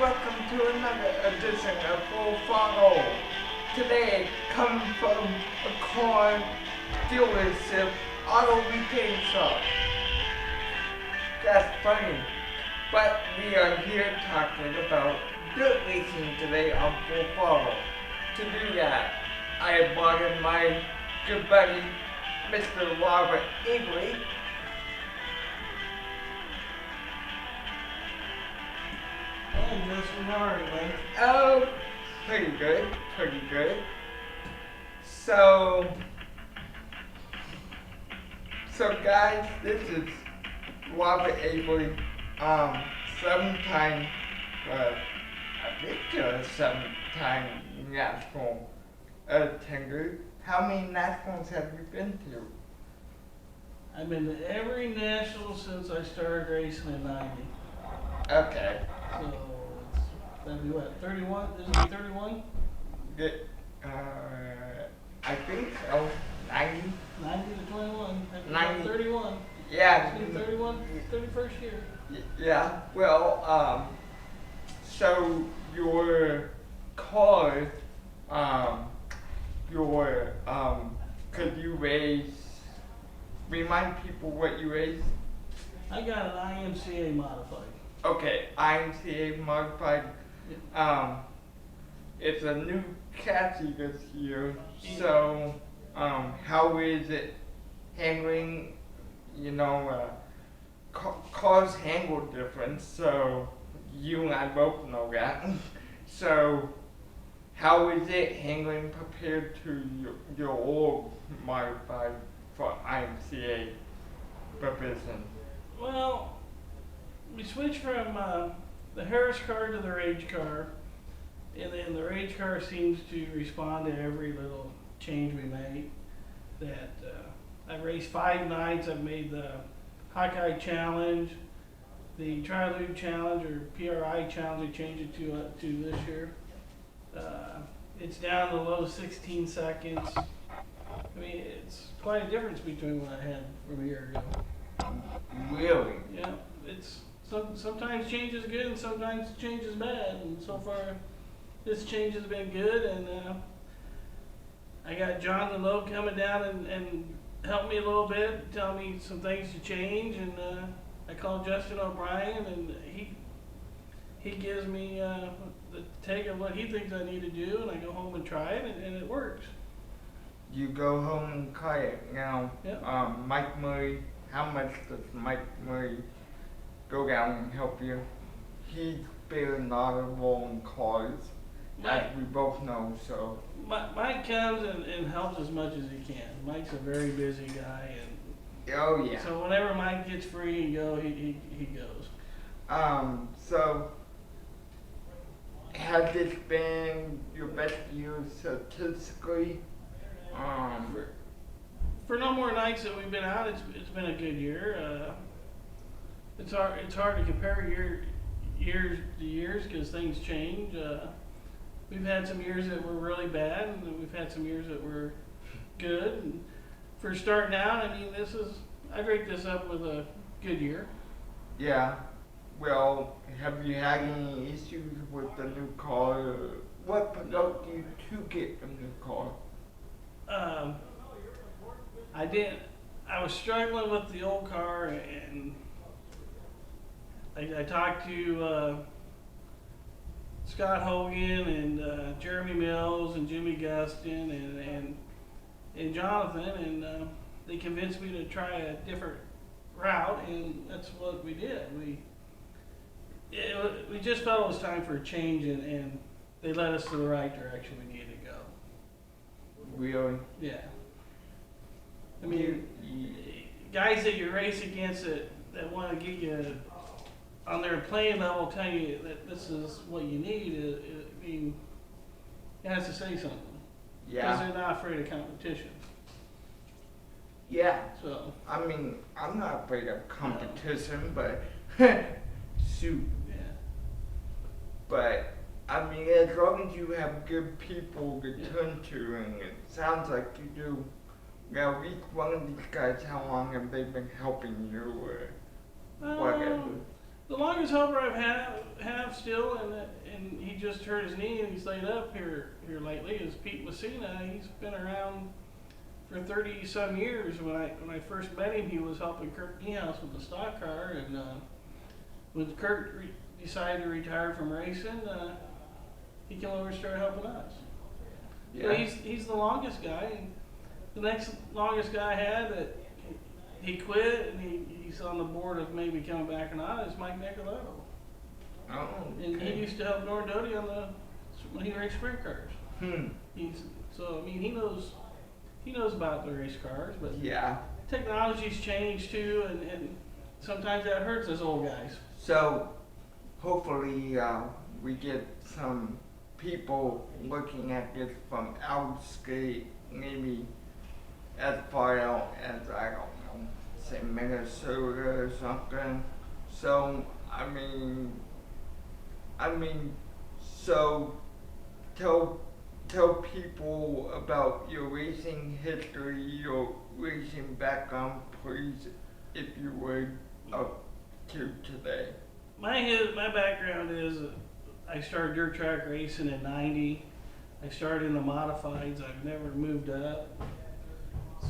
welcome to another edition of Full Throttle. Today, coming from a car dealership auto repair shop. That's funny, but we are here talking about dirt racing today on Full Throttle. To do that, I have brought in my good buddy, Mr. Robert Avery. And Justin Harding, man. Oh, pretty good, pretty good. So guys, this is Robert Avery, seven-time, I think you're a seven-time national attender. How many nationals have you been to? I've been to every national since I started racing in '90. Okay. So that'd be what, 31? Is it 31? Good. I think so. 90? 90 to 21. 90. 31. Yeah. 31, 31st year. Yeah. Well, so your car, could you remind people what you race? I got an I MCA modified. Okay, I MCA modified. It's a new chassis this year. So, how is it handling? Cars handle different. So, you and I both know that. So, how is it handling compared to your old modified for IMCA provision? Well, we switched from the Harris car to the Rage car, and then the Rage car seems to respond to every little change we make. That I've raced 5 nights. I've made the Hawkeye Challenge, the Tri-Lube Challenge or PRI Challenge. I changed it to this year. It's down to low 16 seconds. I mean, it's quite a difference between what I had from a year ago. Really? Yeah, it's sometimes change is good and sometimes change is bad. And so far, this change has been good. And I got John the Low coming down and help me a little bit, tell me some things to change. And I called Justin O'Brien, and he gives me the take of what he thinks I need to do, and I go home and try it, and it works. You go home and try it. Now, Yep. Mike Murray, how much does Mike Murray go down and help you? He's very knowledgeable in cars, as we both know, so. Mike comes and helps as much as he can. Mike's a very busy guy, and Oh yeah. so whenever Mike gets free and go, he goes. So has this been your best year statistically? For no more nights that we've been out, it's been a good year. It's hard to compare years to years because things change. We've had some years that were really bad, and we've had some years that were good. And for starting out, I mean, I rate this up with a good year. Yeah. Well, have you had any issues with the new car? What provoked you to get a new car? I was struggling with the old car, and I talked to Scott Hogan and Jeremy Mills and Jimmy Gustin and Jonathan, and they convinced me to try a different route, and that's what we did. We just felt it was time for a change, and they led us to the right direction we needed to go. Really? Yeah. I mean, guys that you race against that want to get you on their playing level, tell you that this is what you need. I mean, it has to say something. Yeah. Because they're not afraid of competition. Yeah. So. I mean, I'm not afraid of competition, but shoot. Yeah. But I mean, as long as you have good people to turn to, and it sounds like you do. Now, each one of these guys, how long have they been helping you, or whatever? The longest helper I've have still, and he just hurt his knee and he's laid up here lately, is Pete Messina. He's been around for 30 some years. When I first met him, he was helping Kirk Niehaus with the stock car, and when Kirk decided to retire from racing, he came over and started helping us. Yeah. So he's the longest guy. And the next longest guy I had that he quit, and he's on the board of maybe coming back or not, is Mike Nicoletto. Oh, And okay. he used to help Norm Doty when he raced sprint cars. So I mean he knows about the race cars, but Yeah. technology's changed too, and sometimes that hurts us old guys. So, hopefully, we get some people looking at this from outstate, maybe as far out as, I don't know, say Minnesota or something. So, so tell people about your racing history, your racing background, please, if you would, up to today. My background is I started dirt track racing in '90. I started in the modifieds. I've never moved up.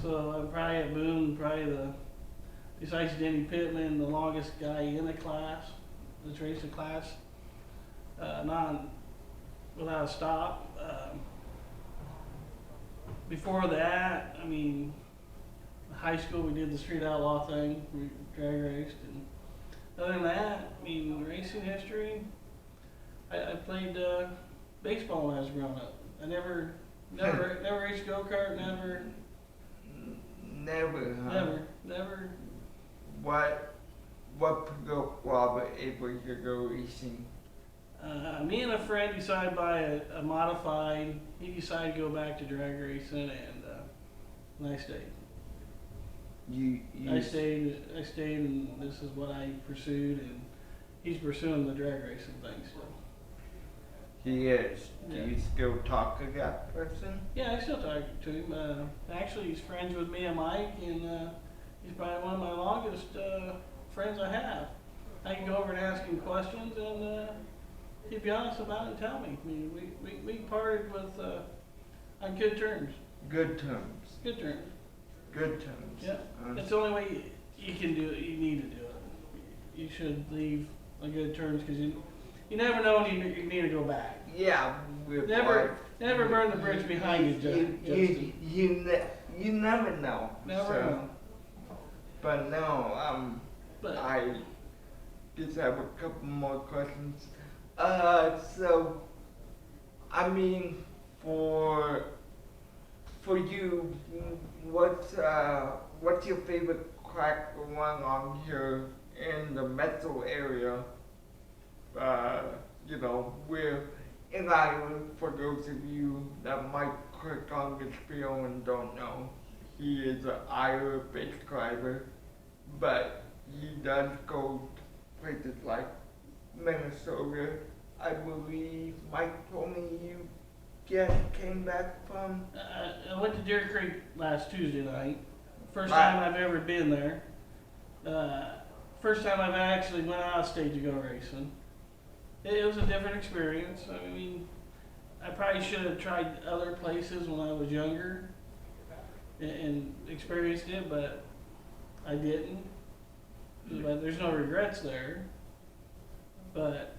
So I'm probably at Boone, besides Denny Pittman, the longest guy in the class, this racing class, without a stop. Before that, I mean, in high school we did the street outlaw thing, we drag raced, and other than that, I mean, racing history, I played baseball when I was growing up. I never raced go-kart, never. Never, huh? Never. What put Robert able to go racing? Me and a friend decided to buy a modified. He decided to go back to drag racing, and I stayed. I stayed, and this is what I pursued, and he's pursuing the drag racing thing still. He is. Yeah. Do you still talk to that person? Yeah, I still talk to him. Actually, he's friends with me and Mike, and he's probably one of my longest friends I have. I can go over and ask him questions, and he'd be honest about it and tell me. I mean, we parted with on good terms. Good terms. Good terms. Good terms. Yeah, it's the only way you can do it. You need to do it. You should leave on good terms, because you never know when you need to go back. Yeah. Never burn the bridge behind you, Justin. You never know. Never know. But no, But I just have a couple more questions. So, I mean, for you, what's your favorite crack one on here in the metro area? You know, where in Iowa, for those of you that might click on this video and don't know, he is an Iowa-based driver, but he does go to places like Minnesota. I believe Mike told me you just came back from. I went to Deer Creek last Tuesday night. First Right. time I've ever been there. First time I've actually went out of state to go racing. It was a different experience. I mean, I probably should have tried other places when I was younger and experienced it, but I didn't. But there's no regrets there. But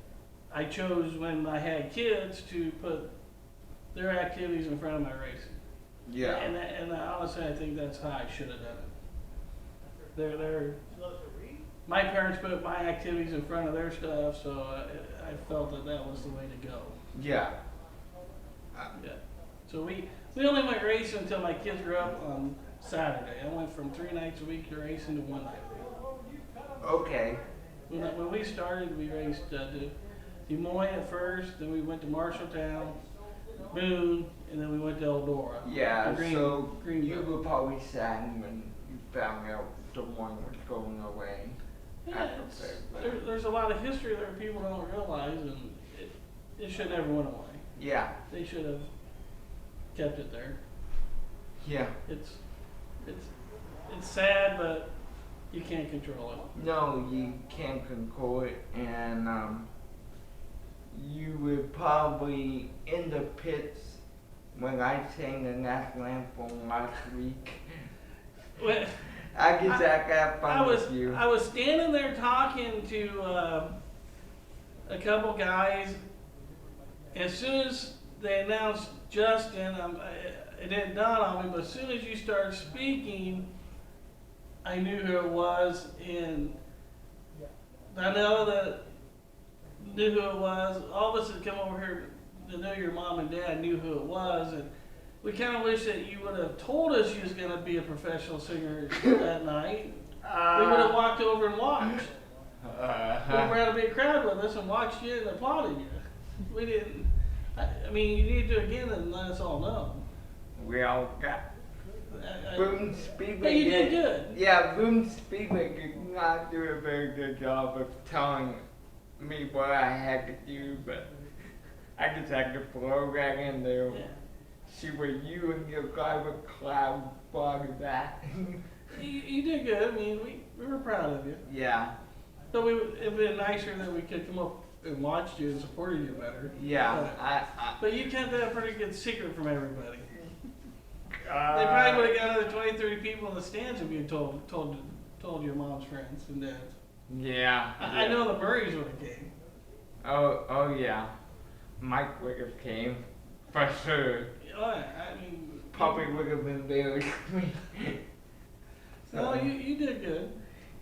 I chose, when I had kids, to put their activities in front of my racing. Yeah. And honestly, I think that's how I should have done it. My parents put my activities in front of their stuff, so I felt that was the way to go. Yeah. Yeah. So we only went racing until my kids grew up on Saturday. I went from 3 nights a week to racing to 1 night a week. Okay. When we started, we raced Des Moines at first, then we went to Marshalltown, Boone, and then we went to Eldora. Yeah. So Green you were probably sad when you found out the one was going away. Yeah, there's a lot of history there people don't realize, and it should never went away. Yeah. They should have kept it there. Yeah. It's sad, but You can't control it. No, you can't control it, and you were probably in the pits when I sang the national anthem last week. Well, I guess I got fun with you. I was standing there talking to a couple guys. As soon as they announced Justin, it didn't dawn on me, but as soon as you started speaking, I knew who it was, and I know that knew who it was. All of us had come over here to know your mom and dad knew who it was, and we kind of wish that you would have told us you was going to be a professional singer that night. We would have walked over and watched. We would have had a big crowd with us and watched you and applauded you. We didn't. I mean, you need to again and let us all know. We all got Boom Speedway. But you did good. Yeah, Boom Speedway did not do a very good job of telling me what I had to do, but I just had to throw that in there. Yeah. See where you and your guy with Cloud brought that. You did good. I mean, we were proud of you. Yeah. But it'd been nicer that we could come up and watched you and supported you better. Yeah. But you kept that a pretty good secret from everybody. They I, probably would have got another 20, 30 people in the stands if you told your mom's friends and dads. yeah. I know the Murrays would have came. Oh yeah. Mike would have came. For sure. I mean, Probably would have been very no, you did good.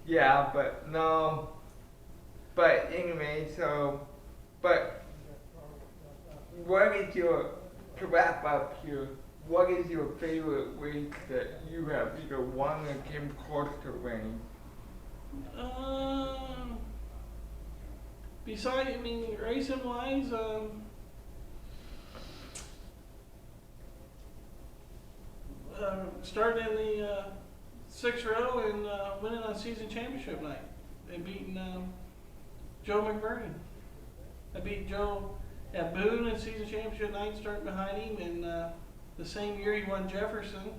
Yeah, but no. But anyway, but what is to wrap up here, what is your favorite race that you have either won or came close to winning? Besides, I mean, racing wise, starting in the 6th row and winning on season championship night and beating Joe McBurney. I beat Joe at Boone in season championship night, starting behind him, and the same year he won Jefferson.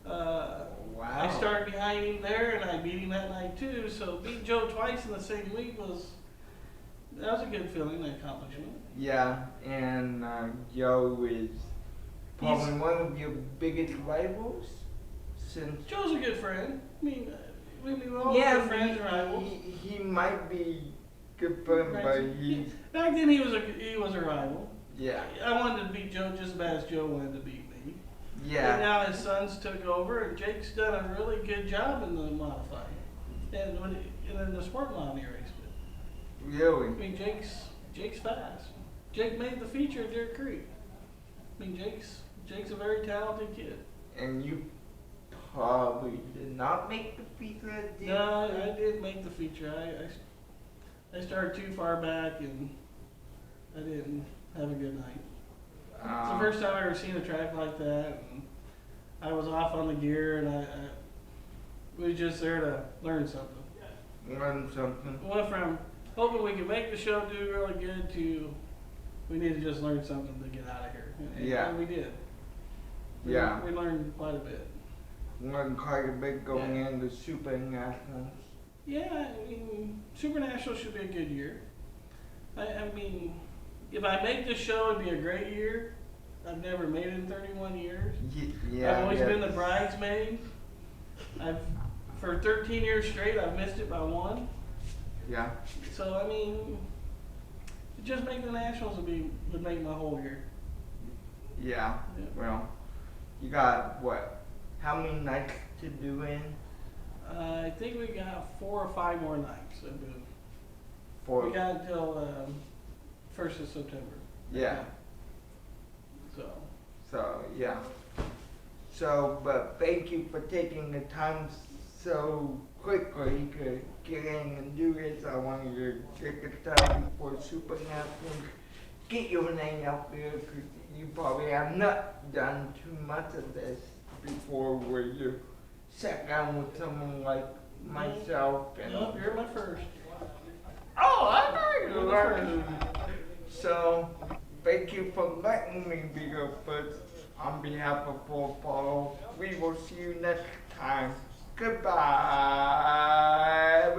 Wow. I started behind him there, and I beat him that night too. So beat Joe twice in the same week was a good feeling, an accomplishment. Yeah, and Joe is probably one of your biggest rivals since. Joe's a good friend. I mean, we all good friends and rivals. He might be good friend, but he's Back then he was a rival. yeah. I wanted to beat Joe just as bad as Joe wanted to beat me. And Yeah. now his sons took over, and Jake's done a really good job in the modified, and in the sport line he raced it. Really? I mean, Jake's fast. Jake made the feature at Deer Creek. I mean, Jake's a very talented kid. And you probably did not make the feature. No, I didn't make the feature. I started too far back, and I didn't have a good night. It's the first time I ever seen a track like that, and I was off on the gear, and I was just there to learn something. Learn something. Went from hoping we could make the show do really good to we need to just learn something to get out of here. And we did. Yeah. We learned quite a bit. Learned quite a bit going into Super Nationals. Yeah, I mean, Super National should be a good year. I mean, if I make this show, it'd be a great year. I've never made it in 31 years. Yeah. I've always been the bridesmaid. For 13 years straight, I've missed it by one. Yeah. So I mean, just making the nationals would make my whole year. Yeah. Yeah. Well, you got what? How many nights to do in? I think we got 4 or 5 more nights. I believe. For We got until 1st of September. yeah. So yeah. So, but thank you for taking the time so quickly to get in and do this. I wanted to take the time before Super Nationals, get your name out there, because you probably have not done too much of this before, where you sat down with someone like myself and. Nope, you're my first. Oh, I know You're you the are. So, thank you for letting me be your first on behalf of Full Follow. We will see you next time. Goodbye.